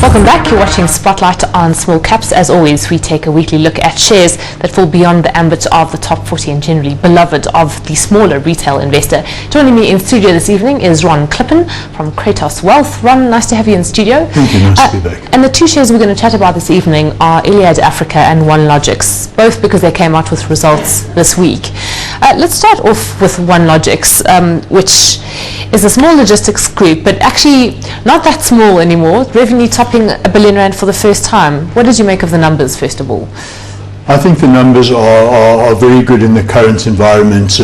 Welcome back. You're watching Spotlight on Small Caps. As always, we take a weekly look at shares that fall beyond the ambit of the top 40 and generally beloved of the smaller retail investor. Joining me in studio this evening is Klipin from Cratos Wealth. Ron, nice to have you in studio. Thank you, nice to be back. And the two shares we're going to chat about this evening are Iliad Africa and OneLogix, both because they came out with results this week. Let's start off with OneLogix, which is a small logistics group, but actually not that small anymore. Revenue topping R1 billion for the first time. What did you make of the numbers, first of all? I think the numbers are very good in the current environment,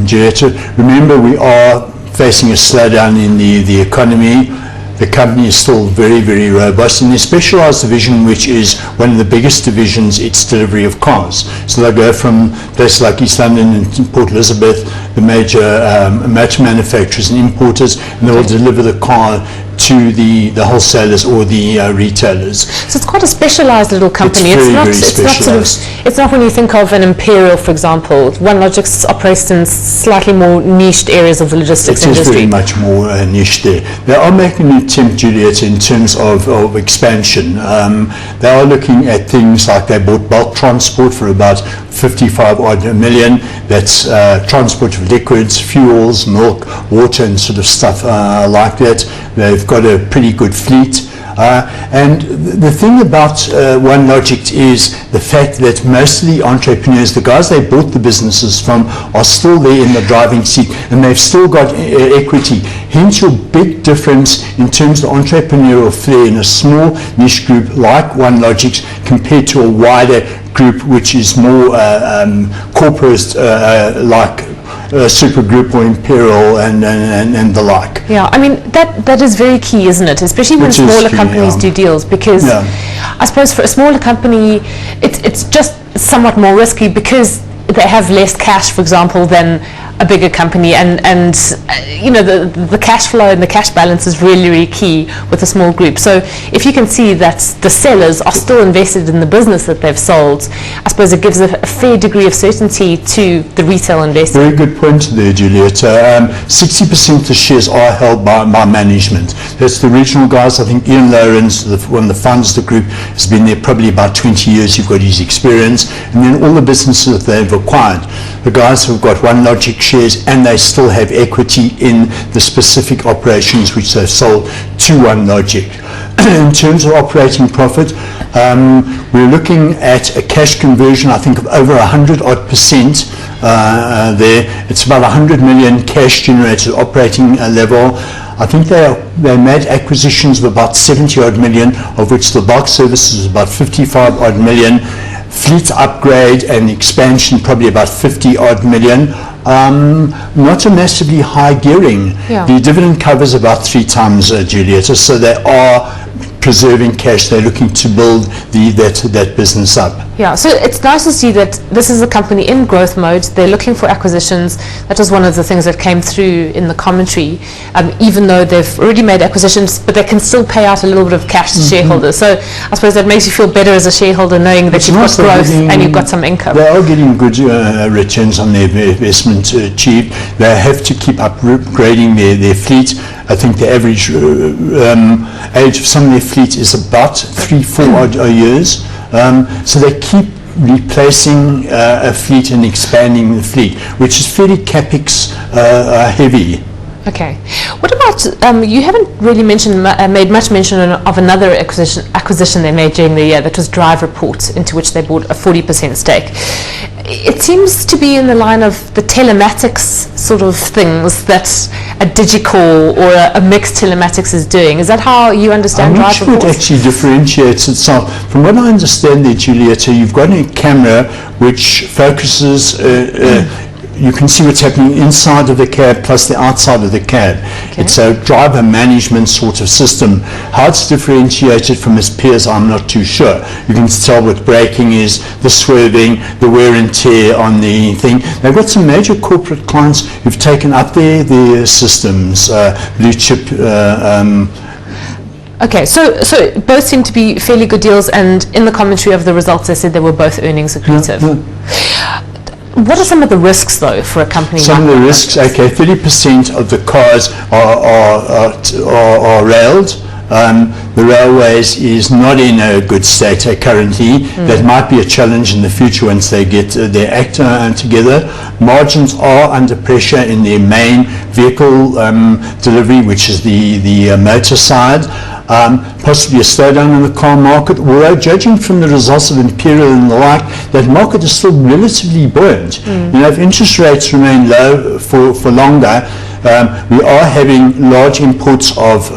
Julieta. Remember, we are facing a slowdown in the economy. The company is still very, very robust. In their specialized division, which is one of the biggest divisions, it's delivery of cars. So they go from places like East London and Port Elizabeth, the major motor manufacturers and importers, and they will deliver the car to the wholesalers or the retailers. So it's quite a specialized little company. It's not when you think of an Imperial, for example. OneLogix operates in slightly more niched areas of the logistics industry. It is very much more niche there. They are making an attempt, Juliet, in terms of expansion. They are looking at things like they bought bulk transport for about 55 odd million. That's transport of liquids, fuels, milk, water, and sort of stuff like that. They've got a pretty good fleet. And the thing about OneLogix is the fact that most of the entrepreneurs, the guys they bought the businesses from, are still there in the driving seat, and they've still got equity. Hence your big difference in terms of entrepreneurial flair in a small niche group like OneLogix compared to a wider group which is more corporate like Super Group or Imperial and the like. Yeah, I mean that is very key, isn't it? Especially when smaller companies do deals, because I suppose for a smaller company it's just somewhat more risky because they have less cash, for example, than a bigger company, and you know the cash flow and the cash balance is really, really key with a small group. So if you can see that the sellers are still invested in the business that they've sold, I suppose it gives a fair degree of certainty to the retail investor. Very good point there, Julieta. 60% of the shares are held by management. That's the regional guys. I think Ian Lawrence, one of the founders of the group, has been there probably about 20 years. You've got his experience, and then all the businesses that they've acquired. The guys who've got OneLogix shares, and they still have equity in the specific operations which they've sold to OneLogix. In terms of operating profit, we're looking at a cash conversion, I think, of over 100% there. It's about 100 million cash generated operating level. I think they made acquisitions of about 70 odd million, of which the bulk services is about 55 odd million. Fleet upgrade and expansion probably about 50 odd million. Not a massively high gearing. The dividend covers about 3 times, Julieta, so they are preserving cash. They're looking to build that business up. Yeah, so it's nice to see that this is a company in growth mode. They're looking for acquisitions. That was one of the things that came through in the commentary, even though they've already made acquisitions, but they can still pay out a little bit of cash to shareholders. So I suppose that makes you feel better as a shareholder, knowing that you've got growth and you've got some income. They are getting good returns on their investment achieved. They have to keep upgrading their fleet. I think the average age of some of their fleet is about 3-4 odd years. So they keep replacing a fleet and expanding the fleet, which is fairly capex heavy. Okay. What about, you haven't really made much mention of another acquisition they made during the year, that was Drive Report, into which they bought a 40% stake. It seems to be in the line of the telematics sort of things that a Digicall or a mixed telematics is doing. Is that how you understand Drive Report? I'm not sure it actually differentiates itself. From what I understand there, Julieta, you've got a camera which focuses you can see what's happening inside of the cab plus the outside of the cab. Okay. It's a driver management sort of system. How it's differentiated from its peers, I'm not too sure. You can tell what braking is, the swerving, the wear and tear on the thing. They've got some major corporate clients who've taken up their systems, blue chip. Okay, so both seem to be fairly good deals, and in the commentary of the results they said they were both earnings accretive. What are some of the risks, though, for a company like that? Some of the risks, okay, 30% of the cars are railed. The railways is not in a good state currently. That might be a challenge in the future once they get their act together. Margins are under pressure in their main vehicle delivery, which is the motor side. Possibly a slowdown in the car market, although judging from the results of Imperial and the like, that market is still relatively buoyant. You know, if interest rates remain low for longer, we are having large imports of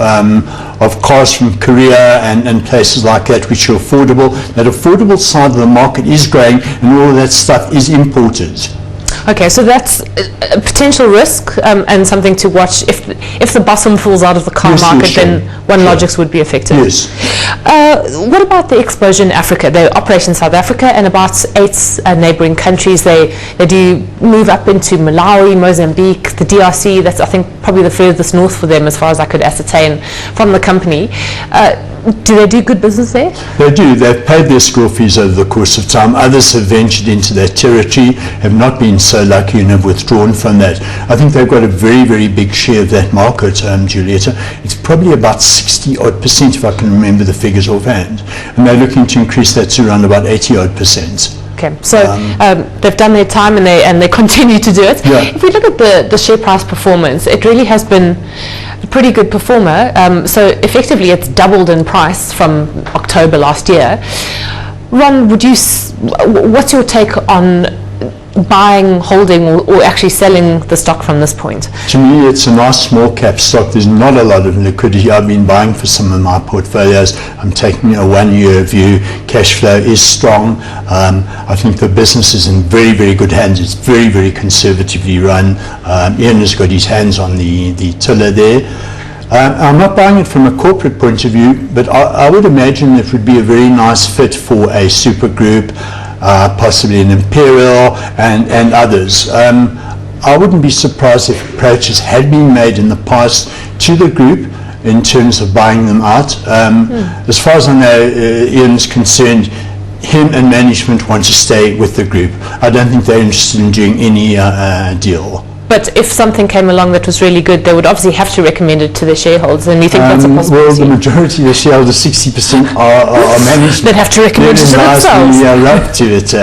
cars from Korea and places like that which are affordable. That affordable side of the market is growing, and all of that stuff is imported. Okay, so that's a potential risk and something to watch. If the bottom falls out of the car market, then OneLogix would be affected. Yes. What about the exposure in Africa? They operate in South Africa and about 8 neighboring countries. They do move up into Malawi, Mozambique, the DRC. That's, I think, probably the furthest north for them as far as I could ascertain from the company. Do they do good business there? They do. They've paid their school fees over the course of time. Others have ventured into that territory, have not been so lucky and have withdrawn from that. I think they've got a very, very big share of that market, Julieta. It's probably about 60-odd% if I can remember the figures offhand. And they're looking to increase that to around about 80-odd%. Okay, so they've done their time and they continue to do it. Yeah. If we look at the share price performance, it really has been a pretty good performer. So effectively, it's doubled in price from October last year. Ron, what's your take on buying, holding, or actually selling the stock from this point? To me, it's a nice small cap stock. There's not a lot of liquidity. I've been buying for some of my portfolios. I'm taking a 1-year view. Cash flow is strong. I think the business is in very, very good hands. It's very, very conservatively run. Ian has got his hands on the tiller there. I'm not buying it from a corporate point of view, but I would imagine it would be a very nice fit for a super group, possibly an Imperial and others. I wouldn't be surprised if approaches had been made in the past to the group in terms of buying them out. As far as I know, Ian's concerned, him and management want to stay with the group. I don't think they're interested in doing any deal. But if something came along that was really good, they would obviously have to recommend it to their shareholders, and you think that's a possibility? Well, the majority of the shareholders, 60%, are management. They'd have to recommend it to themselves. Love to it,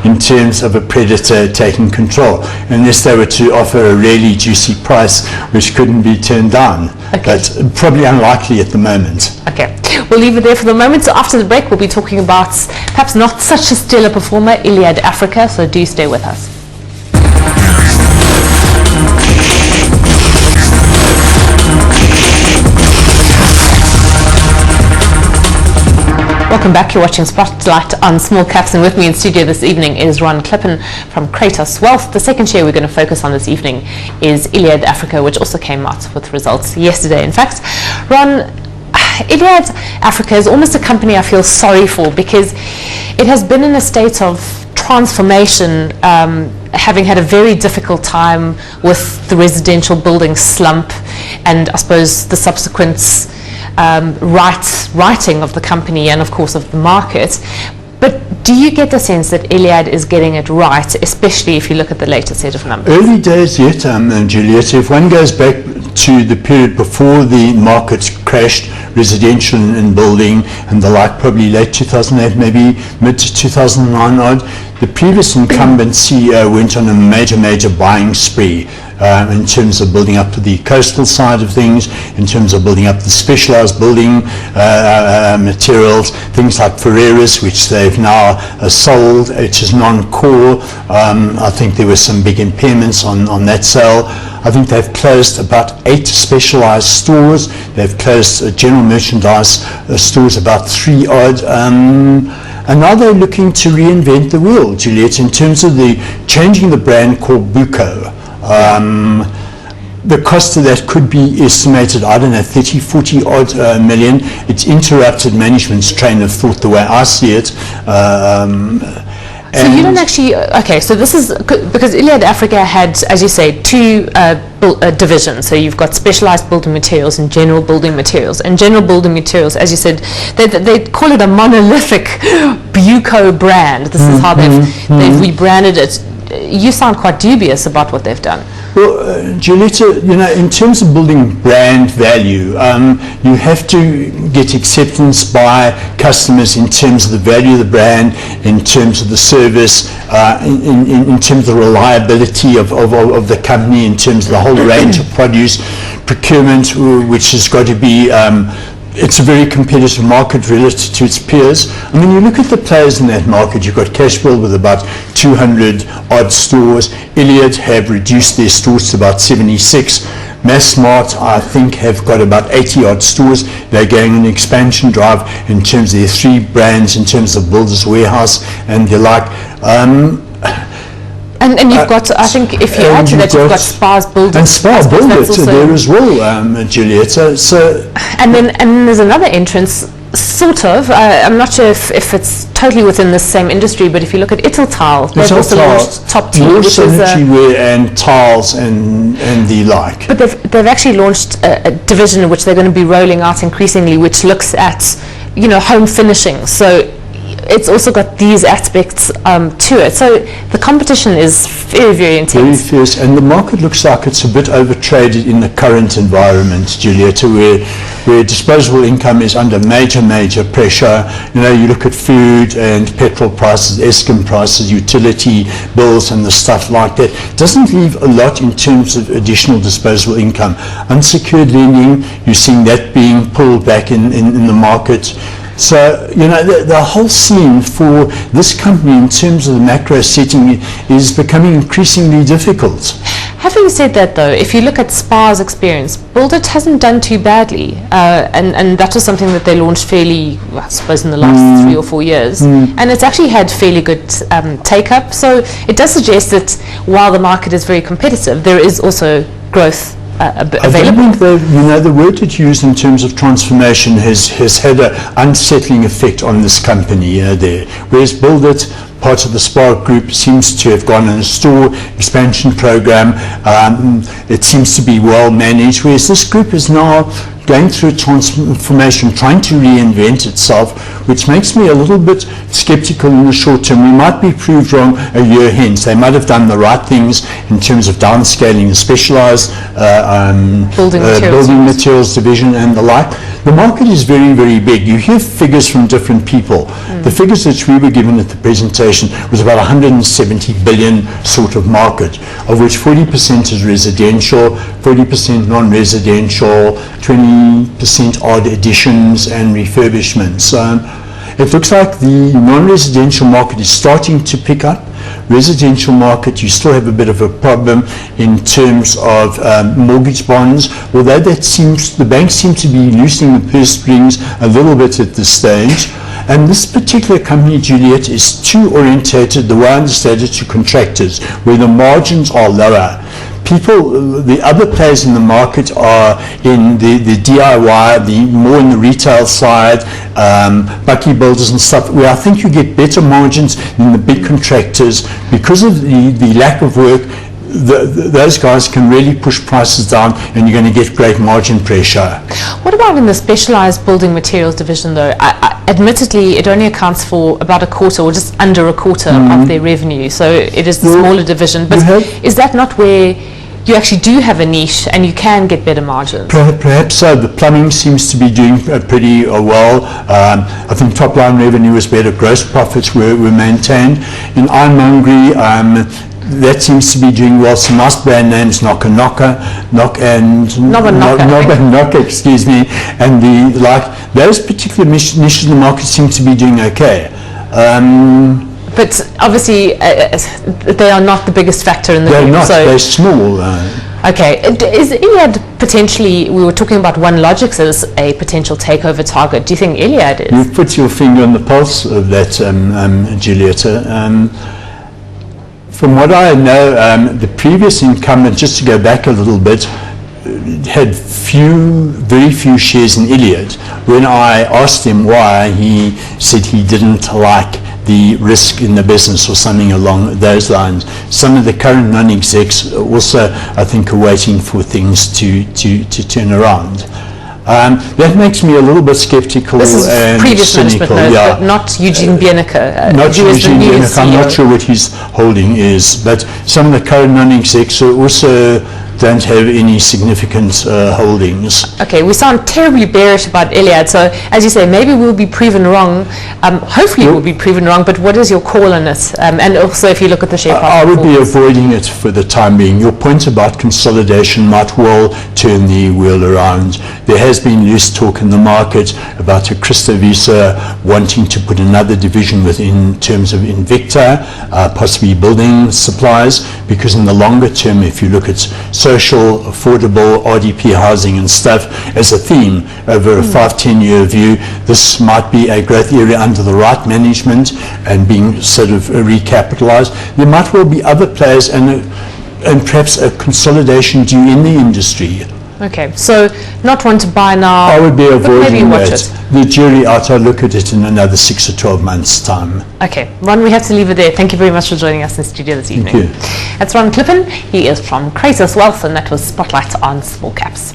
in terms of a predator taking control, unless they were to offer a really juicy price which couldn't be turned down. Okay. But probably unlikely at the moment. Okay, we'll leave it there for the moment. So after the break, we'll be talking about perhaps not such a stellar performer, Iliad Africa, so do stay with us. Welcome back. You're watching Spotlight on Small Caps, and with me in studio this evening is Ron Klipin from Cratos Wealth. The second share we're going to focus on this evening is Iliad Africa, which also came out with results yesterday. In fact, Ron, Iliad Africa is almost a company I feel sorry for because it has been in a state of transformation, having had a very difficult time with the residential building slump and I suppose the subsequent writing of the company and of course of the market. But do you get the sense that Iliad is getting it right, especially if you look at the latest set of numbers? Early days yet, Juliet. If one goes back to the period before the markets crashed, residential and building and the like, probably late 2008, maybe mid 2009 odd, the previous incumbent CEO went on a major buying spree in terms of building up the coastal side of things, in terms of building up the specialized building materials, things like Ferreira's, which they've now sold, which is non-core. I think there were some big impairments on that sale. I think they've closed about 8 specialized stores. They've closed general merchandise stores, about 3 odd. And now they're looking to reinvent the wheel, Juliet, in terms of the changing the brand called Buco. The cost of that could be estimated, I don't know, 30, 40 odd million. It's interrupted management's train of thought the way I see it. So you don't actually, okay, so this is, because Iliad Africa had, as you say, 2 divisions. So you've got specialized building materials and general building materials. And general building materials, as you said, they call it a monolithic Buco brand. This is how they've rebranded it. You sound quite dubious about what they've done. Well, Giulietta, in terms of building brand value, you have to get acceptance by customers in terms of the value of the brand, in terms of the service, in terms of the reliability of the company, in terms of the whole range of produce, procurement, which has got to be it's a very competitive market relative to its peers. I mean, you look at the players in that market, you've got Cashbuild with about 200 odd stores. Iliad have reduced their stores to about 76. Massmart, I think, have got about 80 odd stores. They're going on an expansion drive in terms of their 3 brands, in terms of Builders Warehouse and the like. And you've got, I think, if you add to that, you've got Spar's Build It. And Spar Build It there as well, Giulietta. And then there's another entrance, sort of. I'm not sure if it's totally within the same industry, but if you look at Italtile, they've also launched Top Tea, which is sanitary and tiles and the like. But they've actually launched a division which they're going to be rolling out increasingly, which looks at home finishing. So it's also got these aspects to it. So the competition is very, very intense. Very fierce, and the market looks like it's a bit overtraded in the current environment, Giulietta, where disposable income is under major, major pressure. You look at food and petrol prices, Eskom prices, utility bills and the stuff like that. It doesn't leave a lot in terms of additional disposable income. Unsecured lending, you're seeing that being pulled back in the market. So, the whole scene for this company in terms of the macro setting is becoming increasingly difficult. Having said that, though, if you look at Spar's experience, Build It hasn't done too badly. And that was something that they launched fairly, I suppose, in the last 3 or 4 years. And it's actually had fairly good take-up. So it does suggest that while the market is very competitive, there is also growth available. I think the word it used in terms of transformation has had an unsettling effect on this company there. Whereas Build It, part of the Spark Group, seems to have gone on a store expansion program. It seems to be well managed, whereas this group is now going through a transformation, trying to reinvent itself, which makes me a little bit skeptical in the short term. We might be proved wrong a year hence. They might have done the right things in terms of downscaling the specialised building materials division and the like. The market is very, very big. You hear figures from different people. The figures that we were given at the presentation was about 170 billion sort of market, of which 40% is residential, 40% non-residential, 20% odd additions and refurbishments. It looks like the non-residential market is starting to pick up. Residential market, you still have a bit of a problem in terms of mortgage bonds, although the banks seem to be loosening the purse strings a little bit at this stage. And this particular company, Juliet, is too orientated, the way I understand it, to contractors, where the margins are lower. The other players in the market are in the DIY, more in the retail side, bucky builders and stuff, where I think you get better margins than the big contractors because of the lack of work. Those guys can really push prices down, and you're going to get great margin pressure. What about in the specialised building materials division, though? Admittedly, it only accounts for about a quarter, or just under a quarter of their revenue, so it is the smaller division. But is that not where you actually do have a niche and you can get better margins? Perhaps so. The plumbing seems to be doing pretty well. I think top line revenue was better, gross profits were maintained. In ironmongery, that seems to be doing well. Some nice brand names, Knock, excuse me, and the like. Those particular niches in the market seem to be doing okay. But obviously, they are not the biggest factor in the group. They're not. So they're small. Okay. Is Iliad potentially, we were talking about OneLogix as a potential takeover target. Do you think Iliad is? You've put your finger on the pulse of that, Giulietta. From what I know, the previous incumbent, just to go back a little bit, had very few shares in Iliad. When I asked him why, he said he didn't like the risk in the business or something along those lines. Some of the current non-execs also, I think, are waiting for things to turn around. That makes me a little bit skeptical this is and previous cynical. But not Eugene Bienicke. Not Eugene Bienicke. I'm not sure what his holding is, but some of the current non-execs also don't have any significant holdings. Okay, we sound terribly bearish about Iliad, so as you say, maybe we'll be proven wrong. Hopefully we'll be proven wrong, but what is your call on it? And also if you look at the share price. I would be avoiding it for the time being. Your point about consolidation might well turn the wheel around. There has been loose talk in the market about a Christo Visa wanting to put another division within terms of Invicta, possibly building supplies, because in the longer term, if you look at social, affordable, RDP housing and stuff as a theme over a 5-10 year view, this might be a growth area under the right management and being sort of recapitalized. There might well be other players and perhaps a consolidation due in the industry. Okay, so not one to buy now. I would be avoiding watch that. it. The jury out, I'll look at it in another 6 or 12 months' time. Okay, Ron, we have to leave it there. Thank you very much for joining us in the studio this evening. Thank you. That's Ron Klipin. He is from Cratos Wealth, and that was Spotlight on Small Caps.